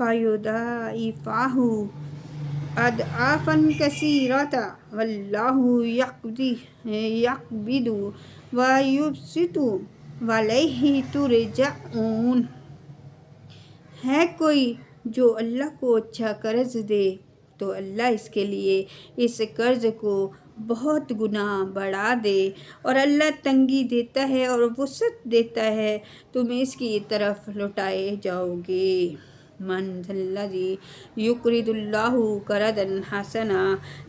فَيُضَاعِفَهُ أَضْعَافًا كَثِيرَةً وَاللَّهُ يَقْبِضُ وَيَبْسُطُ وَإِلَيْهِ تُرْجَعُونَ۔ ہے کوئی جو اللہ کو اچھا قرض دے تو اللہ اس کے لیے اس قرض کو بہت گنا بڑھا دے، اور اللہ تنگی دیتا ہے اور وسعت دیتا ہے، تم اس کی طرف لوٹائے جاؤ گے۔ من ذا الذی یقرض اللہ قرضا حسنا،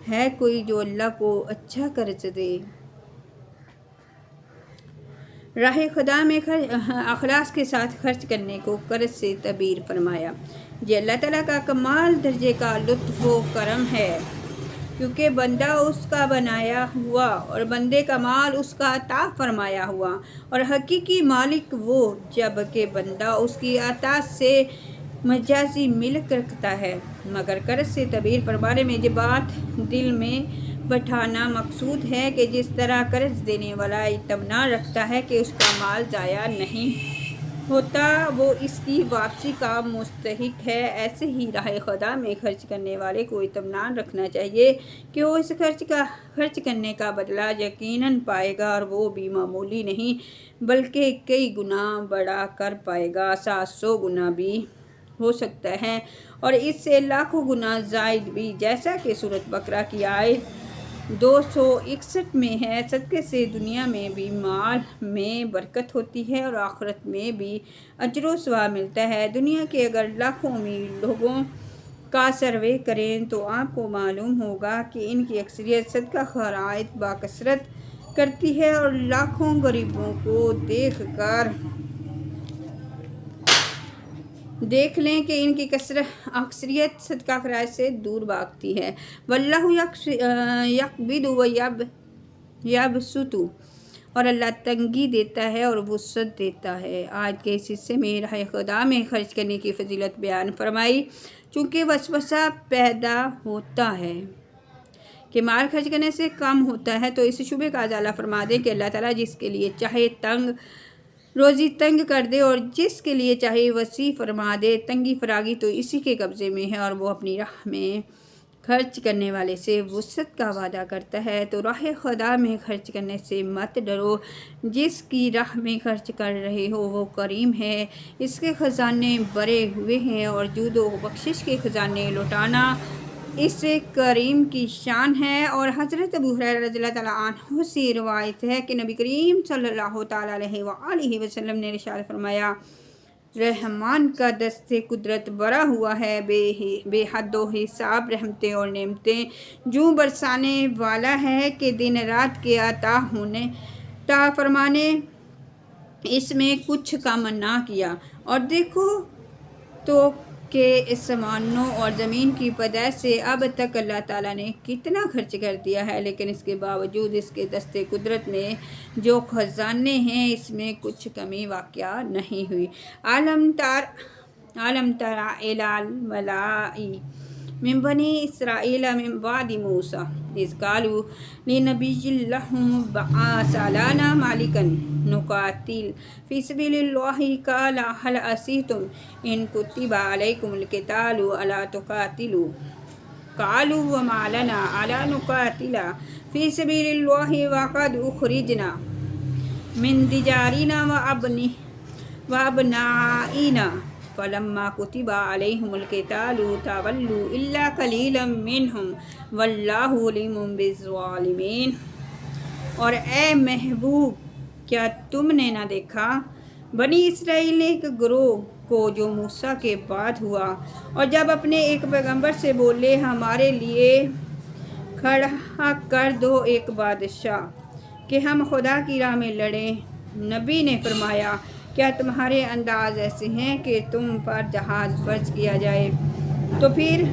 ہے کوئی جو اللہ کو اچھا قرض دے۔ راہ خدا میں اخلاص کے ساتھ خرچ کرنے کو قرض سے تعبیر فرمایا۔ یہ اللہ تعالیٰ کا کمال درجے کا لطف و کرم ہے، کیونکہ بندہ اس کا بنایا ہوا اور بندے کا مال اس کا عطا فرمایا ہوا، اور حقیقی مالک وہ جبکہ بندہ اس کی عطا سے مجازی ملک رکھتا ہے۔ مگر قرض سے تعبیر فرمانے میں یہ بات دل میں بٹھانا مقصود ہے کہ جس طرح قرض دینے والا اطمینان رکھتا ہے کہ اس کا مال ضائع نہیں ہوتا، وہ اس کی واپسی کا مستحق ہے، ایسے ہی راہ خدا میں خرچ کرنے والے کو اطمینان رکھنا چاہیے کہ وہ اس خرچ کرنے کا بدلہ یقیناً پائے گا، اور وہ بھی معمولی نہیں بلکہ کئی گنا بڑھا کر پائے گا، 700 گنا بھی ہو سکتا ہے، اور اس سے لاکھوں گنا زائد بھی، جیسا کہ سورۃ بقرہ کی آیت 261 میں ہے۔ صدقے سے دنیا میں بھی مال میں برکت ہوتی ہے اور آخرت میں بھی اجر و ثواب ملتا ہے۔ دنیا کے اگر لاکھوں امیر لوگوں کا سروے کریں تو آپ کو معلوم ہوگا کہ ان کی اکثریت صدقہ خیرات بکثرت کرتی ہے، اور لاکھوں غریبوں کو دیکھ لیں کہ ان کی اکثریت صدقہ خیرات سے دور بھاگتی ہے۔ واللہ یقبض ویبسط، اور اللہ تنگی دیتا ہے اور وسعت دیتا ہے۔ آج کے اس حصے میں راہ خدا میں خرچ کرنے کی فضیلت بیان فرمائی۔ چونکہ وسوسہ پیدا ہوتا ہے کہ مال خرچ کرنے سے کم ہوتا ہے، تو اس شبے کا ازالہ فرما دیں کہ اللہ تعالیٰ جس کے لیے چاہے روزی تنگ کر دے اور جس کے لیے چاہے وسیع فرما دے۔ تنگی فراغی تو اسی کے قبضے میں ہے، اور وہ اپنی راہ میں خرچ کرنے والے سے وسعت کا وعدہ کرتا ہے۔ تو راہ خدا میں خرچ کرنے سے مت ڈرو، جس کی راہ میں خرچ کر رہے ہو وہ کریم ہے، اس کے خزانے بھرے ہوئے ہیں، اور جود و بخشش کے خزانے لوٹانا اس کریم کی شان ہے۔ اور حضرت ابو ہریرہ رضی اللہ تعالیٰ عنہ سے روایت ہے کہ نبی کریم صلی اللہ تعالیٰ علیہ وآلہ وسلم نے ارشاد فرمایا، رحمان کا دست قدرت بھرا ہوا ہے، بے حد و حساب رحمتیں اور نعمتیں جو برسانے والا ہے کہ دن رات کے عطا فرمانے اس میں کچھ کم نہ کیا۔ اور دیکھو تو کہ آسمانوں اور زمین کی پیدائش سے اب تک اللہ تعالیٰ نے کتنا خرچ کر دیا ہے، لیکن اس کے باوجود اس کے دست قدرت میں جو خزانے ہیں اس میں کچھ کمی واقع نہیں ہوئی۔ عالم تر الی الملاء من بنی اسرائیل من بعد موسیٰ اذ قالوا لنبی لہم ابعث لنا ملکا نقاتل فی سبیل اللہ قال هل عصیتم ان کتب علیکم القتال الا تقاتلوا قالوا وما لنا الا نقاتل فی سبیل اللہ وقد اخرجنا من دیارنا وابنائنا فلما کتب علیہم القتال تولوا الا قلیلا منہم واللہ علیم بالظالمین۔ اور اے محبوب، کیا تم نے نہ دیکھا بنی اسرائیل نے ایک گروہ کو جو موسیٰ کے بعد ہوا، اور جب اپنے ایک پیغمبر سے بولے ہمارے لیے کھڑا کر دو ایک بادشاہ کہ ہم خدا کی راہ میں لڑیں، نبی نے فرمایا کیا تمہارے انداز ایسے ہیں کہ تم پر جہاد فرض کیا جائے تو پھر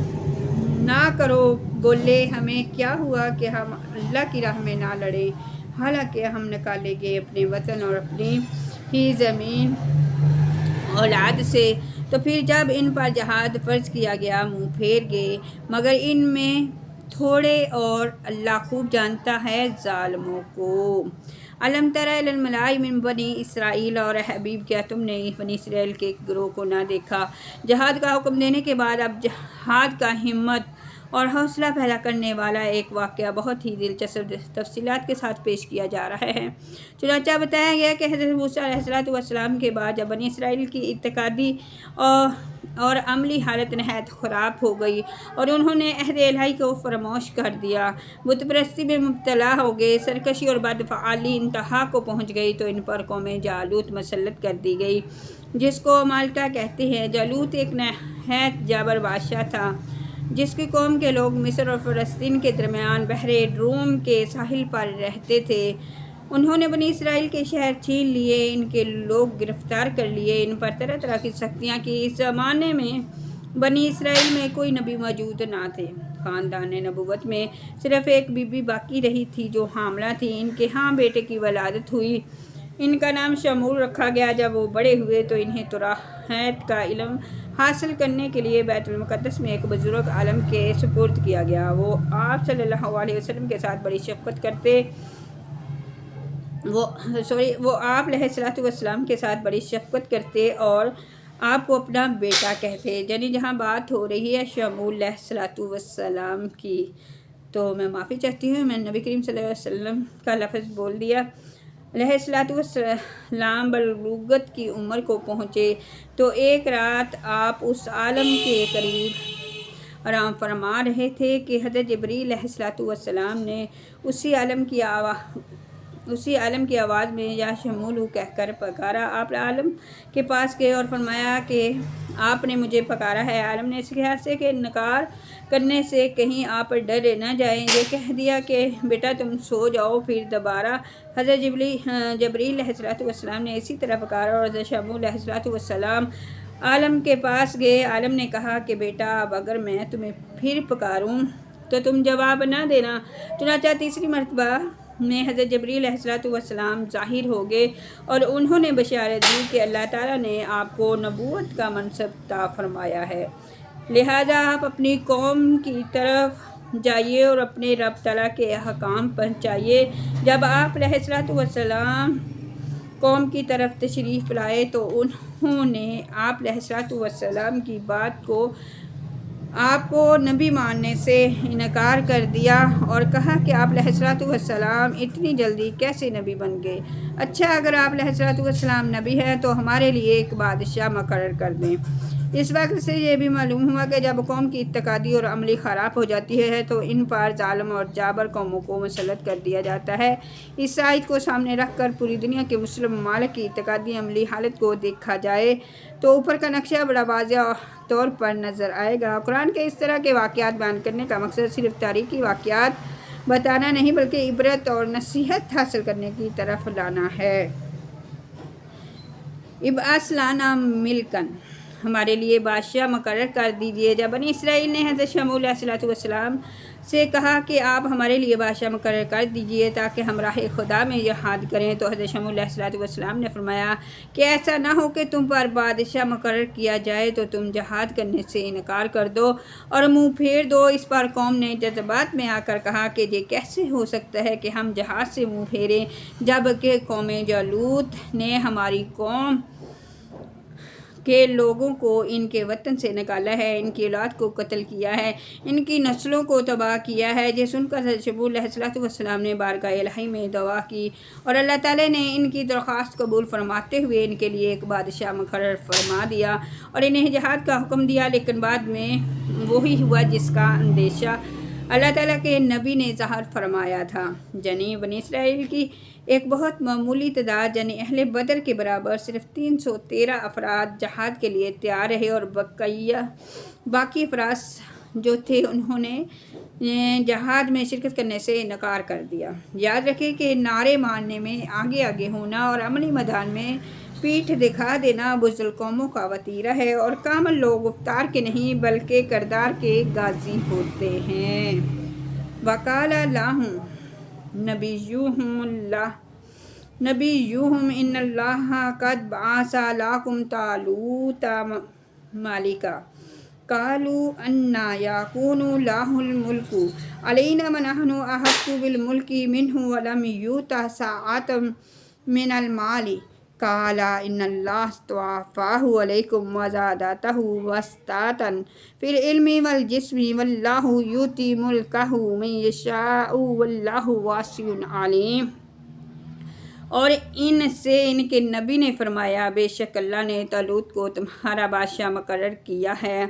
نہ کرو؟ بولے ہمیں کیا ہوا کہ ہم اللہ کی راہ میں نہ لڑیں، حالانکہ ہم نکالے گئے اپنے وطن اور اپنی ہی زمین اولاد سے۔ تو پھر جب ان پر جہاد فرض کیا گیا منہ پھیر گئے، مگر ان میں تھوڑے، اور اللہ خوب جانتا ہے ظالموں کو۔ علم تر الی الملائی من بنی اسرائیل، اور حبیب کیا تم نے بنی اسرائیل کے ایک گروہ کو نہ دیکھا؟ جہاد کا حکم دینے کے بعد اب جہاد کا ہمت اور حوصلہ پیدا کرنے والا ایک واقعہ بہت ہی دلچسپ تفصیلات کے ساتھ پیش کیا جا رہا ہے۔ چنانچہ بتایا گیا کہ حضرت موسیٰ علیہ السلام کے بعد جب بنی اسرائیل کی اعتقادی اور عملی حالت نہایت خراب ہو گئی اور انہوں نے عہد الہی کو فراموش کر دیا، بت پرستی میں مبتلا ہو گئے، سرکشی اور بدفعالی انتہا کو پہنچ گئی، تو ان پر قوم جالوت مسلط کر دی گئی، جس کو مالٹا کہتے ہیں۔ جالوت ایک نہایت جابر بادشاہ تھا جس کی قوم کے لوگ مصر اور فلسطین کے درمیان بحر روم کے ساحل پر رہتے تھے۔ انہوں نے بنی اسرائیل کے شہر چھین لیے، ان کے لوگ گرفتار کر لیے، ان پر طرح طرح کی سختیاں کی۔ اس زمانے میں بنی اسرائیل میں کوئی نبی موجود نہ تھے۔ خاندان نبوت میں صرف ایک بی بی باقی رہی تھی جو حاملہ تھی۔ ان کے ہاں بیٹے کی ولادت ہوئی، ان کا نام شمول رکھا گیا۔ جب وہ بڑے ہوئے تو انہیں توراۃ کا علم حاصل کرنے کے لیے بیت المقدس میں ایک بزرگ عالم کے سپرد کیا گیا۔ وہ آپ صلی اللہ علیہ وسلم کے ساتھ بڑی شفقت کرتے وہ آپ علیہ السلام کے ساتھ بڑی شفقت کرتے اور آپ کو اپنا بیٹا کہتے۔ یعنی جہاں بات ہو رہی ہے شمول علیہ السلام کی، تو میں معافی چاہتی ہوں، میں نبی کریم صلی اللہ علیہ وسلم کا لفظ بول دیا۔ علیہ السلام بلوغت کی عمر کو پہنچے تو ایک رات آپ اس عالم کے قریب آرام فرما رہے تھے کہ حضرت جبریل علیہ السلام نے اسی عالم کی آواز میں یا شمول کہہ کر پکارا۔ آپ عالم کے پاس گئے اور فرمایا کہ آپ نے مجھے پکارا ہے۔ عالم نے اس خیال کے انکار کرنے سے کہیں آپ ڈر نہ جائیں، یہ کہہ دیا کہ بیٹا تم سو جاؤ۔ پھر دوبارہ حضرت جبریل علیہ السلام نے اسی طرح پکارا اور حضرت شمول علیہ السلام عالم کے پاس گئے۔ عالم نے کہا کہ بیٹا اب اگر میں تمہیں پھر پکاروں تو تم جواب نہ دینا۔ چنانچہ تیسری مرتبہ میں حضرت جبریل علیہ السلام ظاہر ہو گئے اور انہوں نے بشارت دی کہ اللہ تعالیٰ نے آپ کو نبوت کا منصب عطا فرمایا ہے، لہٰذا آپ اپنی قوم کی طرف جائیے اور اپنے رب تعالیٰ کے احکام پہنچائیے۔ جب آپ علیہ السلام قوم کی طرف تشریف لائے تو انہوں نے آپ علیہ السلام کی بات کو آپ کو نبی ماننے سے انکار کر دیا اور کہا کہ آپ علیہ السلام اتنی جلدی کیسے نبی بن گئے؟ اچھا، اگر آپ علیہ السلام نبی ہیں تو ہمارے لیے ایک بادشاہ مقرر کر دیں۔ اس وقت سے یہ بھی معلوم ہوا کہ جب قوم کی اعتقادی اور عملی خراب ہو جاتی ہے تو ان پر ظالم اور جابر قوموں کو مسلط کر دیا جاتا ہے۔ اس آیت کو سامنے رکھ کر پوری دنیا کے مسلم ممالک کی اعتقادی عملی حالت کو دیکھا جائے تو اوپر کا نقشہ بڑا واضح طور پر نظر آئے گا۔ قرآن کے اس طرح کے واقعات بیان کرنے کا مقصد صرف تاریخی واقعات بتانا نہیں بلکہ عبرت اور نصیحت حاصل کرنے کی طرف لانا ہے۔ ابعث لنا ملکا، ہمارے لیے بادشاہ مقرر کر دیجیے۔ جب بنی اسرائیل نے حضرت شمول علیہ السلام سے کہا کہ آپ ہمارے لیے بادشاہ مقرر کر دیجیے تاکہ ہم راہ خدا میں جہاد کریں، تو حضرت شمول علیہ السلام نے فرمایا کہ ایسا نہ ہو کہ تم پر بادشاہ مقرر کیا جائے تو تم جہاد کرنے سے انکار کر دو اور منہ پھیر دو۔ اس پر قوم نے جذبات میں آ کر کہا کہ یہ کیسے ہو سکتا ہے کہ ہم جہاد سے منہ پھیریں جب کہ قوم جالوت نے ہماری قوم کے لوگوں کو ان کے وطن سے نکالا ہے، ان کی اولاد کو قتل کیا ہے، ان کی نسلوں کو تباہ کیا ہے۔ یہ سن کر حضرت شمول علیہ السلام نے بارگاہ الہی میں دعا کی اور اللہ تعالیٰ نے ان کی درخواست قبول فرماتے ہوئے ان کے لیے ایک بادشاہ مقرر فرما دیا اور انہیں جہاد کا حکم دیا۔ لیکن بعد میں وہی ہوا جس کا اندیشہ اللہ تعالیٰ کے نبی نے ظاہر فرمایا تھا، یعنی بنی اسرائیل کی ایک بہت معمولی تعداد یعنی اہل بدر کے برابر صرف 313 افراد جہاد کے لیے تیار رہے اور باقی افراد جو تھے انہوں نے جہاد میں شرکت کرنے سے انکار کر دیا۔ یاد رکھیں کہ نعرے مارنے میں آگے آگے ہونا اور عملی میدان میں پیٹھ دکھا دینا بزدل قوموں کا وتیرہ ہے اور کامل لوگ گفتار کے نہیں بلکہ کردار کے غازی ہوتے ہیں۔ وقال لهم نبیہم ان اللہ قد بعث لکم طالوت ملکا، قالوا أنا يكون له الملك علينا ونحن أحق بالملك منه ولم يؤت سعة من المال قال إن الله اصطفاه عليكم وزاده بسطة في العلم والجسم والله يؤتي ملكه من يشاء والله واسع عليم۔ اور ان سے ان کے نبی نے فرمایا بے شک اللہ نے طالوت کو تمہارا بادشاہ مقرر کیا ہے۔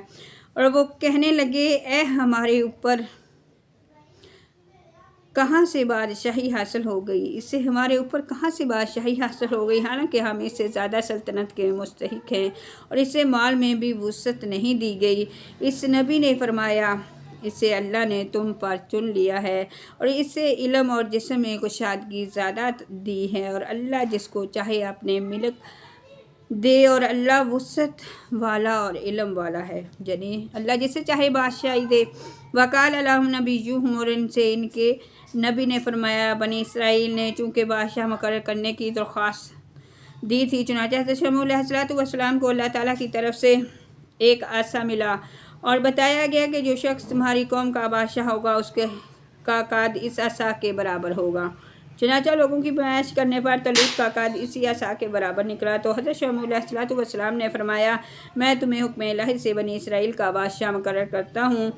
اور وہ کہنے لگے اے ہمارے اوپر کہاں سے بادشاہی حاصل ہو گئی، اس سے ہمارے اوپر کہاں سے بادشاہی حاصل ہو گئی، حالانکہ ہم اس سے زیادہ سلطنت کے مستحق ہیں اور اسے مال میں بھی وسعت نہیں دی گئی۔ اس نبی نے فرمایا اسے اللہ نے تم پر چن لیا ہے اور اس سے علم اور جسم میں کشادگی زیادہ دی ہے، اور اللہ جس کو چاہے اپنے ملک دے اور اللہ وسعت والا اور علم والا ہے، یعنی اللہ جسے چاہے بادشاہی دے۔ وقال لهم نبیہم، اور ان سے ان کے نبی نے فرمایا بنی اسرائیل نے چونکہ بادشاہ مقرر کرنے کی درخواست دی تھی، چنانچہ حضرت شمویل علیہ السلام کو اللہ تعالیٰ کی طرف سے ایک عصا ملا اور بتایا گیا کہ جو شخص تمہاری قوم کا بادشاہ ہوگا اس کا قد اس عصا کے برابر ہوگا۔ چنانچہ لوگوں کی پیمائش کرنے پر طالوت کا قد اسی عصا کے برابر نکلا، تو حضرت شمویل علیہ السلام نے فرمایا میں تمہیں حکم الہی سے بنی اسرائیل کا بادشاہ مقرر کرتا ہوں،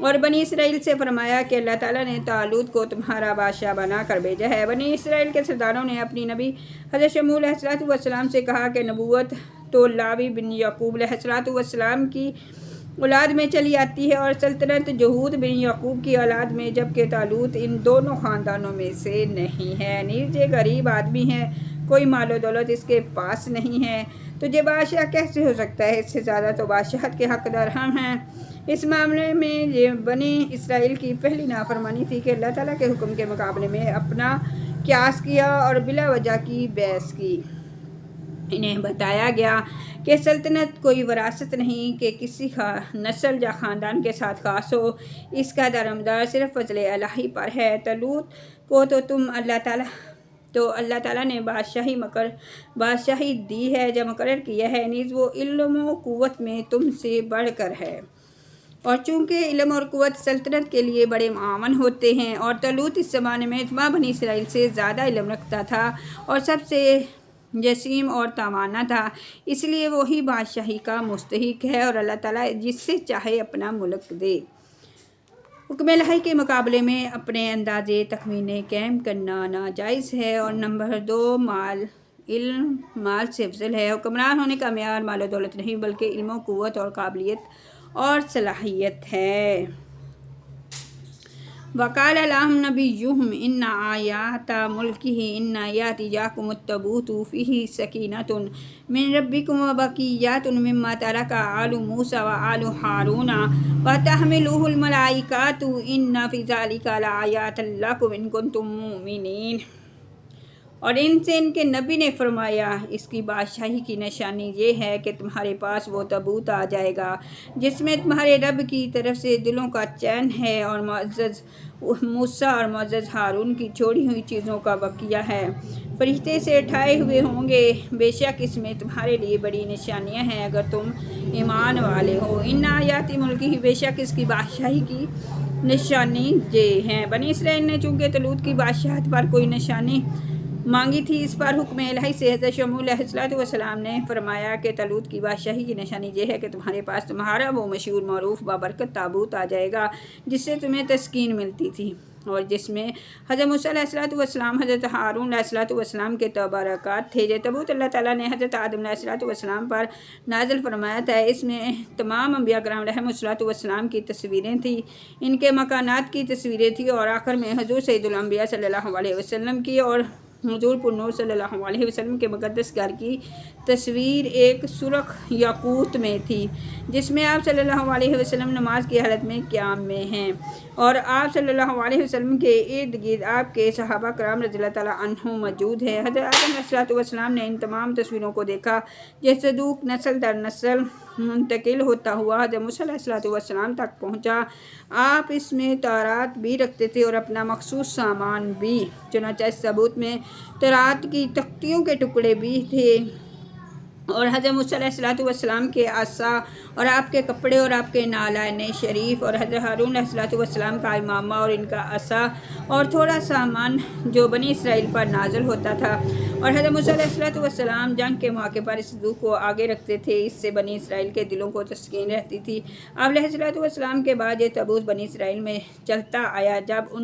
اور بنی اسرائیل سے فرمایا کہ اللہ تعالیٰ نے طالوت کو تمہارا بادشاہ بنا کر بھیجا ہے۔ بنی اسرائیل کے سرداروں نے اپنی نبی حضرت شمویل علیہ السلام سے کہا کہ نبوت تو لاوی بن یعقوب علیہ السلام کی اولاد میں چلی آتی ہے اور سلطنت یہود بن یعقوب کی اولاد میں، جبکہ طالوت ان دونوں خاندانوں میں سے نہیں ہے، نیز یہ غریب آدمی ہے، کوئی مال و دولت اس کے پاس نہیں ہے، تو یہ بادشاہ کیسے ہو سکتا ہے، اس سے زیادہ تو بادشاہت کے حقدار ہم ہیں۔ اس معاملے میں یہ بنی اسرائیل کی پہلی نافرمانی تھی کہ اللہ تعالیٰ کے حکم کے مقابلے میں اپنا قیاس کیا اور بلا وجہ کی بحث کی۔ انہیں بتایا گیا کہ سلطنت کوئی وراثت نہیں کہ کسی نسل یا خاندان کے ساتھ خاص ہو، اس کا درآمدار صرف فضل الہی پر ہے۔ طالوت کو تو اللہ تعالیٰ نے بادشاہی دی ہے یا مقرر کیا ہے، نیز وہ علم و قوت میں تم سے بڑھ کر ہے، اور چونکہ علم اور قوت سلطنت کے لیے بڑے معاون ہوتے ہیں، اور طالوت اس زمانے میں تمام بنی اسرائیل سے زیادہ علم رکھتا تھا اور سب سے جسیم اور توانا تھا، اس لیے وہی بادشاہی کا مستحق ہے اور اللہ تعالیٰ جس سے چاہے اپنا ملک دے۔ حکم الہی کے مقابلے میں اپنے اندازے تخمینے قائم کرنا ناجائز ہے۔ اور نمبر 2 علم مال سے افضل ہے۔ حکمران ہونے کا معیار مال و دولت نہیں بلکہ علم و قوت اور قابلیت اور صلاحیت ہے۔ وقال لهم نبيهم إن آيات ملكه إن يأتيكم التابوت فيه سكينة من ربكم وبقية مما ترك آل موسى وآل هارون وتحمله الملائكة إن في ذلك لآيات لكم إن كنتم مؤمنين۔ اور ان سے ان کے نبی نے فرمایا اس کی بادشاہی کی نشانی یہ ہے کہ تمہارے پاس وہ تابوت آ جائے گا جس میں تمہارے رب کی طرف سے دلوں کا چین ہے، اور معزز موسیٰ اور معزز ہارون کی چھوڑی ہوئی چیزوں کا بقیہ ہے، فرشتے سے اٹھائے ہوئے ہوں گے، بے شک اس میں تمہارے لیے بڑی نشانیاں ہیں اگر تم ایمان والے ہو۔ ان آیات ملکی، بے شک اس کی بادشاہی کی نشانی یہ ہیں۔ بنی اسرائیل نے چونکہ طالوت کی بادشاہت پر کوئی نشانی مانگی تھی، اس پر حکم الہی سے حضرت شمویل علیہ السلام نے فرمایا کہ طالوت کی بادشاہی کی نشانی یہ ہے کہ تمہارے پاس تمہارا وہ مشہور معروف بابرکت تابوت آ جائے گا جس سے تمہیں تسکین ملتی تھی، اور جس میں حضرت موسیٰ علیہ السلام حضرت ہارون علیہ السلام کے تبرکات تھے۔ یہ تابوت اللہ تعالیٰ نے حضرت آدم علیہ السلام پر نازل فرمایا تھا، اس میں تمام انبیاء کرام علیہ السلام کی تصویریں تھیں، ان کے مکانات کی تصویریں تھیں، اور آخر میں حضور سید الانبیاء صلی اللہ علیہ وسلم کی اور حضور پر نور صلی اللہ علیہ وسلم کے مقدس گھر کی تصویر ایک سرخ یاقوت میں تھی، جس میں آپ صلی اللہ علیہ وسلم نماز کی حالت میں قیام میں ہیں، اور آپ صلی اللہ علیہ وسلم کے ارد گرد آپ کے صحابہ کرام رضی اللہ تعالیٰ عنہم موجود ہیں۔ حضرت آدم علیہ السلام نے ان تمام تصویروں کو دیکھا، یہ صدوق نسل در نسل منتقل ہوتا ہوا حضرت موسیٰ علیہ السلام تک پہنچا۔ آپ اس میں تورات بھی رکھتے تھے اور اپنا مخصوص سامان بھی، چنانچہ اس تابوت میں تورات کی تختیوں کے ٹکڑے بھی تھے، اور حضرت موسیٰ علیہ الصلوۃ والسلام کے عصا اور آپ کے کپڑے اور آپ کے نالین شریف اور حضرت ہارون علیہ الصلوۃ والسلام کا امامہ اور ان کا عصا اور تھوڑا سامان جو بنی اسرائیل پر نازل ہوتا تھا۔ اور حضرت موسیٰ علیہ الصلوۃ والسلام جنگ کے موقع پر اس صندوق کو آگے رکھتے تھے، اس سے بنی اسرائیل کے دلوں کو تسکین رہتی تھی۔ آپ علیہ الصلوۃ والسلام کے بعد یہ تابوت بنی اسرائیل میں چلتا آیا، جب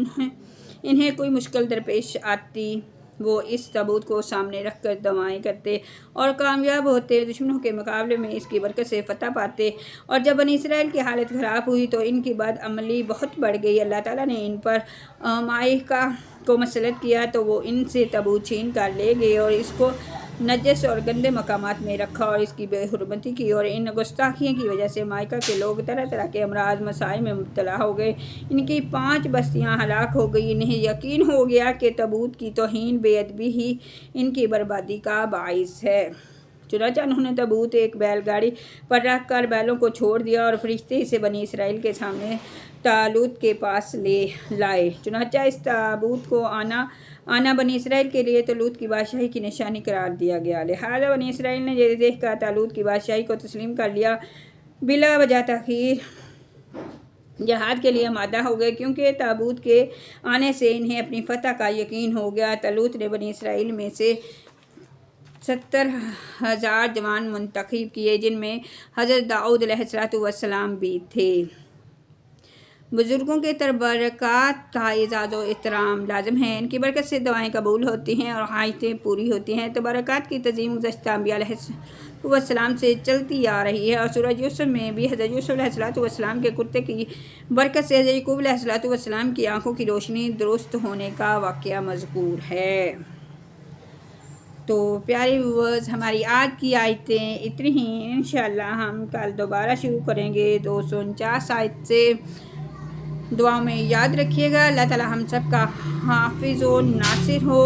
انہیں کوئی مشکل درپیش آتی وہ اس تابوت کو سامنے رکھ کر دعائیں کرتے اور کامیاب ہوتے، دشمنوں کے مقابلے میں اس کی برکت سے فتح پاتے۔ اور جب بنی اسرائیل کی حالت خراب ہوئی تو ان کی بد عملی بہت بڑھ گئی، اللہ تعالیٰ نے ان پر ملائکہ کو مسلط کیا تو وہ ان سے تابوت چھین کر لے گئے اور اس کو نجس اور گندے مقامات میں رکھا اور اس کی بے حرمتی کی، اور ان گستاخیوں کی وجہ سے مائکہ کے لوگ طرح طرح کے امراض مسائل میں مبتلا ہو گئے۔ ان کی 5 بستیاں ہلاک ہو گئی۔ انہیں یقین ہو گیا کہ تابوت کی توہین بے ادبی ہی ان کی بربادی کا باعث ہے، چنانچہ انہوں نے تابوت ایک بیل گاڑی پر رکھ کر بیلوں کو چھوڑ دیا اور فرشتے اسے بنی اسرائیل کے سامنے طالوت کے پاس لے لائے۔ چنانچہ اس تابوت کو آنا بنی اسرائیل کے لیے طالوت کی بادشاہی کی نشانی قرار دیا گیا، لہٰذا بنی اسرائیل نے یہ دیکھ کر طالوت کی بادشاہی کو تسلیم کر لیا، بلا وجہ تاخیر جہاد کے لیے آمادہ ہو گئے، کیونکہ تابوت کے آنے سے انہیں اپنی فتح کا یقین ہو گیا۔ طالوت نے بنی اسرائیل میں سے 70,000 جوان منتخب کیے، جن میں حضرت داؤد علیہ السلام بھی تھے۔ بزرگوں کے تبرکات کا اعزاز و احترام لازم ہے، ان کی برکت سے دعائیں قبول ہوتی ہیں اور حاجتیں پوری ہوتی ہیں۔ تبرکات کی تعظیم گزشتہ انبیاء علیہ السلام سے چلتی آ رہی ہے، اور سورہ یوسف میں بھی حضرت یوسف علیہ السلام کے کرتے کی برکت سے حضرت یعقوب علیہ السلام کی آنکھوں کی روشنی درست ہونے کا واقعہ مذکور ہے۔ تو پیارے ویورز، ہماری آج کی آیتیں اتنی ہی، انشاءاللہ ہم کل دوبارہ شروع کریں گے 249 آیت سے۔ دعاؤں میں یاد رکھیے گا، اللہ تعالی ہم سب کا حافظ و ناصر ہو،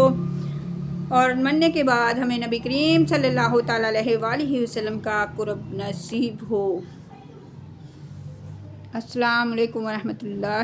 اور مرنے کے بعد ہمیں نبی کریم صلی اللہ تعالیٰ علیہ وآلہ وسلم کا قرب نصیب ہو۔ السلام علیکم ورحمۃ اللہ۔